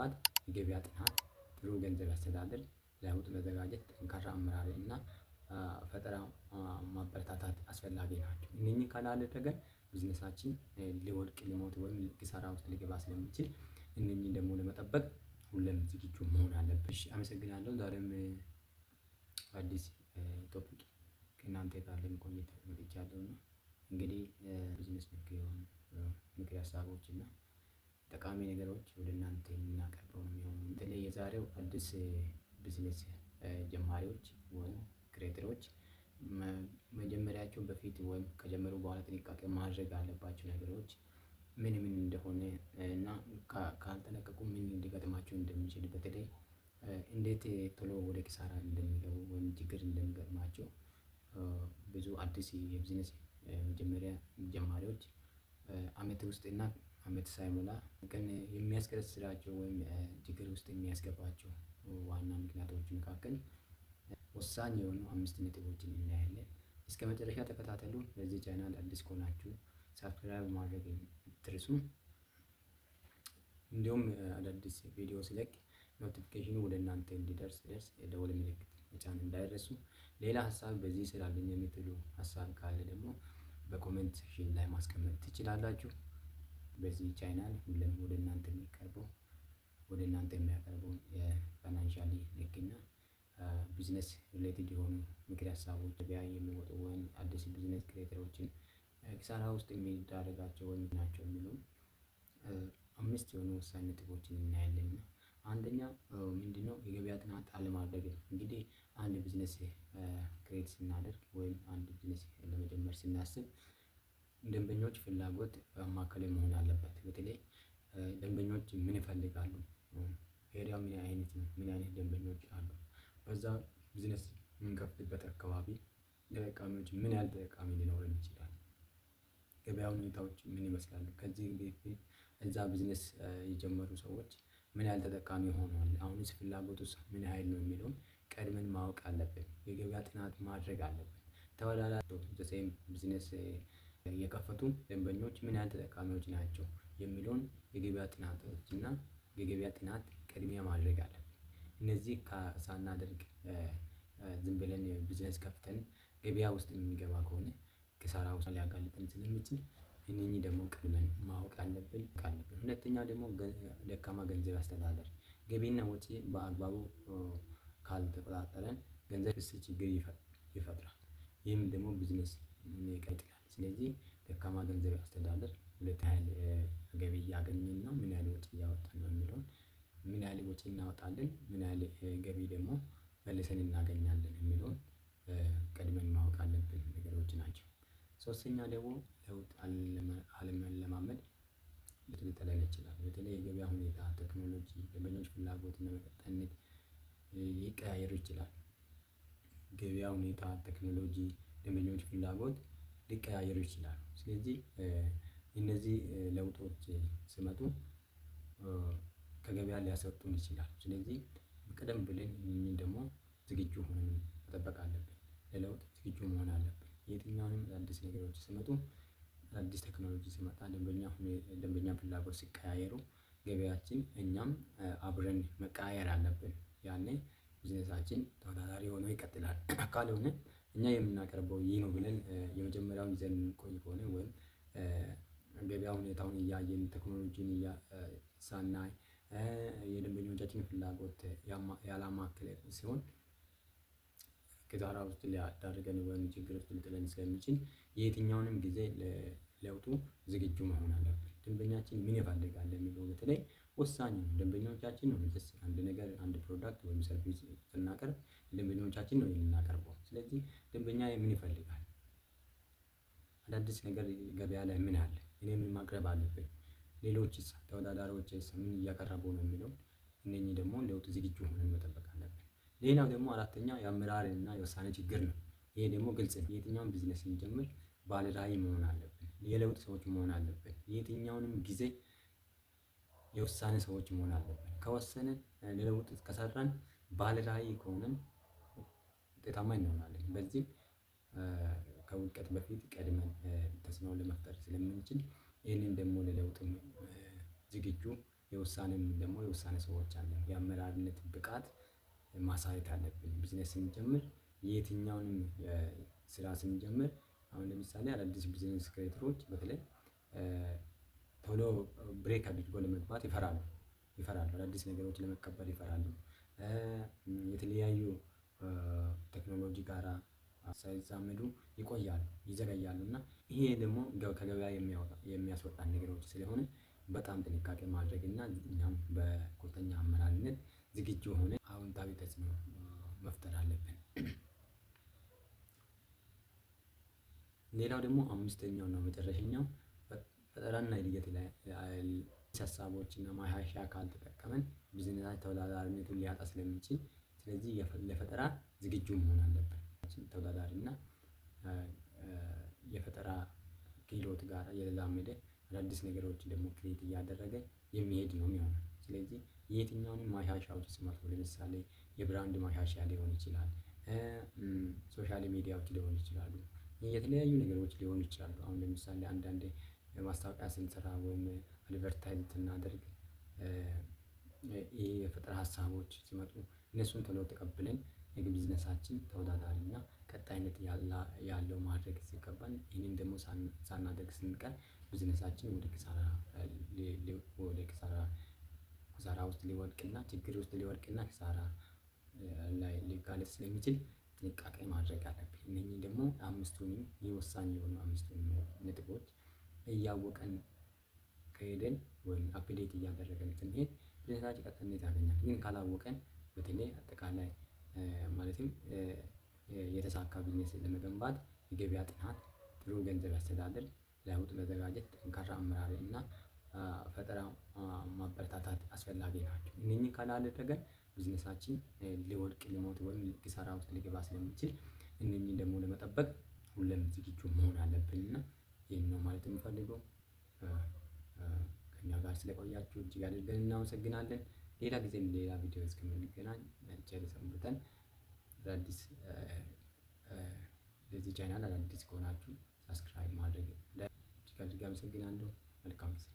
መግባባት፣ የገበያ ጥናት፣ ጥሩ ገንዘብ አስተዳደር፣ ለውጥ መዘጋጀት፣ ጠንካራ አመራር እና ፈጠራ ማበረታታት አስፈላጊ ናቸው። እነኚህ ካላደረገን ቢዝነሳችን ሊወድቅ ሊሞት ወይም ኪሳራ ውስጥ ሊገባ ስለሚችል እነኚህን ደግሞ ለመጠበቅ ሁሌም ዝግጁ መሆን አለብሽ። አመሰግናለሁ። ዛሬም አዲስ ቶፒክ ከእናንተ ጋር ለመቆየት መጥቻለሁ እና እንግዲህ ቢዝነስ ነክ የሆኑ ምክር ሀሳቦች እና ጠቃሚ ነገሮች ወደ እናንተ የምናቀርበው ነው የሚሆነው። በተለይ የዛሬው አዲስ ቢዝነስ ጀማሪዎች ወይም ክሬተሮች መጀመሪያቸው በፊት ወይም ከጀመሩ በኋላ ጥንቃቄ ማድረግ አለባቸው ነገሮች ምን ምን እንደሆነ እና ካልተጠነቀቁ ምን ሊገጥማቸው እንደሚችል በተለይ እንዴት ቶሎ ወደ ኪሳራ እንደሚገቡ ወይም ችግር እንደሚገጥማቸው ብዙ አዲስ የቢዝነስ መጀመሪያ ጀማሪዎች አመት ውስጥ እና አመት ሳይሞላ ግን የሚያስከስራቸው ወይም ችግር ውስጥ የሚያስገባቸው ዋና ምክንያቶች መካከል ወሳኝ የሆኑ 5 ነጥቦችን እናያለን። እስከ መጨረሻ ተከታተሉ። ለዚህ ቻናል አዲስ ከሆናችሁ ሳብስክራይብ ማድረግ አትርሱ። እንዲሁም አዳዲስ ቪዲዮ ስለቅ ኖቲፊኬሽኑ ወደ እናንተ እንዲደርስ የደወል ምልክት መጫን እንዳይረሱ። ሌላ ሀሳብ በዚህ ስላለኝ የምትሉ ሀሳብ ካለ ደግሞ በኮሜንት ሴክሽን ላይ ማስቀመጥ ትችላላችሁ። በዚህ ቻናል ሁሌም ወደ እናንተ የሚቀርበው ወደ እናንተ የሚያቀርበው የፋይናንሻሊ ነክና ቢዝነስ ሪሌትድ የሆኑ ምክር ሀሳቦች ገበያ የሚወጡ ወይም አዲስ ቢዝነስ ክሬተሮችን ኪሳራ ውስጥ የሚዳረጋቸው ወይም ናቸው የሚሉ 5 የሆኑ ወሳኝ ነጥቦችን እናያለን። እና አንደኛ ምንድነው? የገበያ ጥናት አለማድረግ ነው። እንግዲህ አንድ ቢዝነስ ክሬት ስናደርግ ወይም አንድ ቢዝነስ ለመጀመር ስናስብ ደንበኞች ፍላጎት ማዕከል መሆን አለበት። በተለይ ደንበኞች ምን ይፈልጋሉ? ኤሪያው ምን አይነት ነው? ምን አይነት ደንበኞች አሉ? በዛ ቢዝነስ የምንከፍትበት አካባቢ ተጠቃሚዎች ምን ያህል ተጠቃሚ ሊኖረን ይችላል? ገበያ ሁኔታዎች ምን ይመስላሉ? ከዚህ በፊት እዛ ቢዝነስ የጀመሩ ሰዎች ምን ያህል ተጠቃሚ ሆነዋል? አሁንስ ፍላጎቱስ ምን ያህል ነው የሚለውን ቀድመን ማወቅ አለብን። የገበያ ጥናት ማድረግ አለብን። ተወዳዳሪ ዘሴም ቢዝነስ የከፈቱ ደንበኞች ምን ያህል ተጠቃሚዎች ናቸው የሚለውን የገበያ ጥናቶች እና የገበያ ጥናት ቅድሚያ ማድረግ አለብን። እነዚህ ሳናደርግ ዝም ብለን ቢዝነስ ከፍተን ገበያ ውስጥ የምንገባ ከሆነ ኪሳራ ውስጥ ሊያጋልጠን ስለሚችል እነኚህ ደግሞ ቀድመን ማወቅ አለብን። ሁለተኛ ደግሞ ደካማ ገንዘብ አስተዳደር፣ ገቢና ወጪ በአግባቡ ካልተቆጣጠረን ገንዘብ ችግር ይፈጥራል። ይህም ደግሞ ቢዝነስ ይቀጥላል። ስለዚህ ደካማ ገንዘብ አስተዳደር ሁለት ያህል ገቢ እያገኘን ነው፣ ምን ያህል ወጪ እያወጣን ነው የሚለውን ምን ያህል ወጪ እናወጣለን፣ ምን ያህል ገቢ ደግሞ መልሰን እናገኛለን የሚለውን ቀድመን ማወቅ አለብን ነገሮች ናቸው። ሶስተኛ ደግሞ ለውጥ አለመለማመድ ሊጥለን ይችላል። በተለይ የገበያ ሁኔታ፣ ቴክኖሎጂ፣ ደንበኞች ፍላጎት እና በቀጣይነት ሊቀያየሩ ይችላል። ገበያ ሁኔታ፣ ቴክኖሎጂ፣ ደንበኞች ፍላጎት ሊቀያየሩ ይችላሉ። ስለዚህ እነዚህ ለውጦች ሲመጡ ከገበያ ሊያስወጡን ይችላል። ስለዚህ ቀደም ብለን እነኚህን ደግሞ ዝግጁ ሆነን መጠበቅ አለብን። ለለውጥ ዝግጁ መሆን አለብን። የትኛውንም አዲስ ነገሮች ሲመጡ አዲስ ቴክኖሎጂ ሲመጣ ደንበኛ ፍላጎት ሲቀያየሩ ገበያችን እኛም አብረን መቀያየር አለብን። ያኔ ቢዝነሳችን ተወዳዳሪ ሆኖ ይቀጥላል። ካልሆነ እኛ የምናቀርበው ይህ ነው ብለን የመጀመሪያውን ይዘን የምንቆይ ከሆነ ወይም ገበያ ሁኔታውን እያየን ቴክኖሎጂን ሳናይ የደንበኞቻችንን ፍላጎት ያላማከለ ሲሆን ኪሳራ ውስጥ ሊያዳርገን ወይም ችግር ውስጥ ሊጥለን ስለሚችል የትኛውንም ጊዜ ለለውጡ ዝግጁ መሆን አለብን። ደንበኛችን ምን ይፈልጋል የሚለው በተለይ ወሳኝ ነው። ደንበኞቻችን ነው አንድ ነገር አንድ ፕሮዳክት ወይም ሰርቪስ ስናቀርብ ደንበኞቻችን ነው የምናቀርበው። ስለዚህ ደንበኛ ምን ይፈልጋል? አዳዲስ ነገር ገበያ ላይ ምን አለ? እኔ ምን ማቅረብ አለብኝ? ሌሎችስ ተወዳዳሪዎችስ ምን እያቀረቡ ነው የሚለው እነኚህ ደግሞ ለውጥ ዝግጁ ሆነን መጠበቅ አለብን። ሌላው ደግሞ አራተኛ የአመራር እና የውሳኔ ችግር ነው። ይሄ ደግሞ ግልጽ ነው። የትኛውም ቢዝነስ ስንጀምር ባለራዕይ መሆን አለብን። የለውጥ ሰዎች መሆን አለብን። የትኛውንም ጊዜ የውሳኔ ሰዎች መሆን አለብን። ከወሰንን ለለውጥ ከሰራን ባለራዕይ ከሆነን ውጤታማ እንሆናለን። በዚህ ከውድቀት በፊት ቀድመን ተጽዕኖ ለመፍጠር ስለምንችል ይህንን ደግሞ ለለውጥ ዝግጁ የውሳኔ ሰዎች አለን። የአመራርነት ብቃት ማሳየት አለብን። ቢዝነስ ስንጀምር የትኛውንም ስራ ስንጀምር አሁን ለምሳሌ አዳዲስ ቢዝነስ ክሬተሮች በተለይ ቶሎ ብሬክ አድርጎ ለመግባት ይፈራሉ። አዳዲስ ነገሮች ለመቀበል ይፈራሉ። የተለያዩ ቴክኖሎጂ ጋራ ሳይዛመዱ ይቆያሉ፣ ይዘገያሉ እና ይሄ ደግሞ ከገበያ የሚያስወጣን ነገሮች ስለሆነ በጣም ጥንቃቄ ማድረግ እና እኛም በቁርጠኛ አመራርነት ዝግጁ ሆነን አዎንታዊ ተጽዕኖ መፍጠር አለብን። ሌላው ደግሞ አምስተኛው እና መጨረሻኛው ፈጠራና እድገት ላይ ሀሳቦችና ማሻሻያ ካልተጠቀመን ቢዝነሳችን ተወዳዳሪነቱን ሊያጣ ስለሚችል፣ ስለዚህ ለፈጠራ ዝግጁ መሆን አለብን። ተወዳዳሪና የፈጠራ ክህሎት ጋር የተዛመደ አዳዲስ ነገሮች ደግሞ ክሬት እያደረገ የሚሄድ ነው የሚሆነው። ስለዚህ የትኛውንም ማሻሻያዎች ሲመጡ ለምሳሌ የብራንድ ማሻሻያ ሊሆን ይችላል፣ ሶሻል ሚዲያዎች ሊሆኑ ይችላሉ፣ የተለያዩ ነገሮች ሊሆኑ ይችላሉ። አሁን ለምሳሌ አንዳንዴ ማስታወቂያ ስንሰራ ወይም አድቨርታይዝ ስናደርግ የፈጠራ ሀሳቦች ሲመጡ እነሱን ቶሎ ተቀብለን የቢዝነሳችን ተወዳዳሪና ቀጣይነት ያለው ማድረግ ሲገባን ይህንን ደግሞ ሳናደርግ ስንቀር ቢዝነሳችን ወደ ኪሳራ ውስጥ ሊወድቅና ችግር ውስጥ ሊወድቅና ኪሳራ ላይ ሊጋለጥ ስለሚችል ጥንቃቄ ማድረግ አለብን። እነኚህ ደግሞ አምስቱንም ወሳኝ የሆኑ አምስቱንም ነጥቦች እያወቅን ከሄድን ወይም አፕዴት እያደረግን ስንሄድ ቢዝነሳችን ቀጣይነት ያገኛል። ግን ካላወቅን በተለይ አጠቃላይ ማለትም የተሳካ ቢዝነስ ለመገንባት የገበያ ጥናት፣ ጥሩ ገንዘብ አስተዳደር፣ ለለውጥ መዘጋጀት፣ ጠንካራ አመራር እና ፈጠራ ማበረታታት አስፈላጊ ናቸው። እነኚህን ካላደረግን ቢዝነሳችን ሊወድቅ፣ ሊሞት ወይም ኪሳራ ውስጥ ሊገባ ስለሚችል እነኚህን ደግሞ ለመጠበቅ ሁሌም ዝግጁ መሆን አለብን እና ይሄን ነው ማለት የምፈልገው። ከእኛ ጋር ስለቆያችሁ እጅግ አድርገን እናመሰግናለን። ሌላ ጊዜ ሌላ ቪዲዮ እስከምንገናኝ ቸር ሰንብተን። አዳዲስ ለዚህ ቻናል አዳዲስ ከሆናችሁ ሰብስክራይብ ማድረግ እጅግ አድርጌ አመሰግናለሁ። መልካም ጊዜ